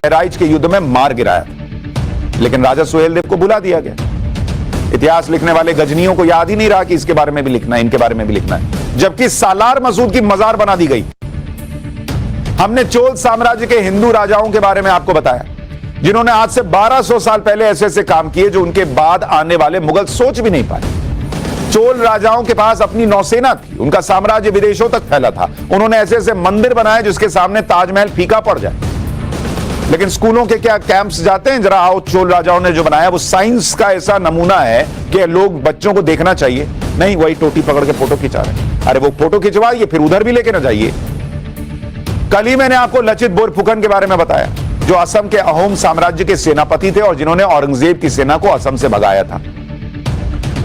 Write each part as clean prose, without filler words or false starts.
बहराइच के युद्ध में मार गिराया था, लेकिन राजा सुहेलदेव को भुला दिया गया। इतिहास लिखने वाले गजनियों को याद ही नहीं रहा कि इसके बारे में भी लिखना है, इनके बारे में भी लिखना है, जबकि सालार मसूद की मजार बना दी गई। हमने चोल साम्राज्य के हिंदू राजाओं के बारे में आपको बताया, जिन्होंने आज से 1200 साल पहले ऐसे ऐसे काम किए जो उनके बाद आने वाले मुगल सोच भी नहीं पाए। चोल राजाओं के पास अपनी नौसेना थी, उनका साम्राज्य विदेशों तक फैला था, उन्होंने ऐसे ऐसे मंदिर बनाए जिसके सामने ताजमहल फीका पड़ जाए। लेकिन स्कूलों के क्या कैंप्स जाते हैं? जरा आओ, चोल राजाओं ने जो बनाया वो साइंस का ऐसा नमूना है कि लोग बच्चों को देखना चाहिए। नहीं, वही टोटी पकड़ के फोटो खिंचा रहे हैं। अरे वो फोटो खिंचवाइए, फिर उधर भी लेके ना जाइए। कल ही मैंने आपको लचित बोरफुकन के बारे में बताया, जो असम के अहोम साम्राज्य के सेनापति थे और जिन्होंने औरंगजेब की सेना को असम से भगाया था।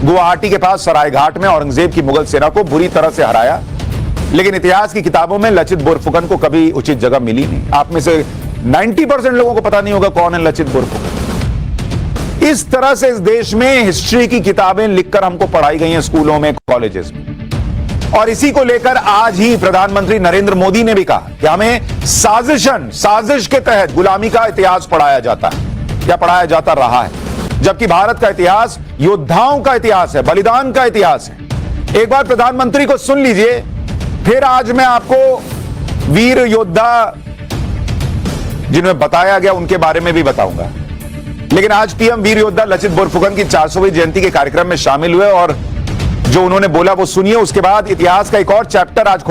गुवाहाटी के पास सरायघाट में औरंगजेब की मुगल सेना को बुरी तरह से हराया, लेकिन इतिहास की किताबों में लचित बोरफुकन को कभी उचित जगह मिली नहीं। आप में से 90% लोगों को पता नहीं होगा कौन है लचित बोरफुकन। इस तरह से इस देश में हिस्ट्री की किताबें लिखकर हमको पढ़ाई गई हैं स्कूलों में, कॉलेजेस में। और इसी को लेकर आज ही प्रधानमंत्री नरेंद्र मोदी ने भी कहा कि हमें साजिश के तहत गुलामी का इतिहास पढ़ाया जाता है, क्या पढ़ाया जाता रहा है, जबकि भारत का इतिहास योद्धाओं का इतिहास है, बलिदान का इतिहास है। एक बार प्रधानमंत्री को सुन लीजिए, फिर आज मैं आपको वीर योद्धा जिन्हें बताया गया उनके बारे में भी बताऊंगा। लेकिन आज पीएम वीर योद्धा लचित बोरफुकन की 400वीं जयंती के कार्यक्रम में शामिल हुए और जो उन्होंने बोला वो सुनिए, उसके बाद इतिहास का एक और चैप्टर आज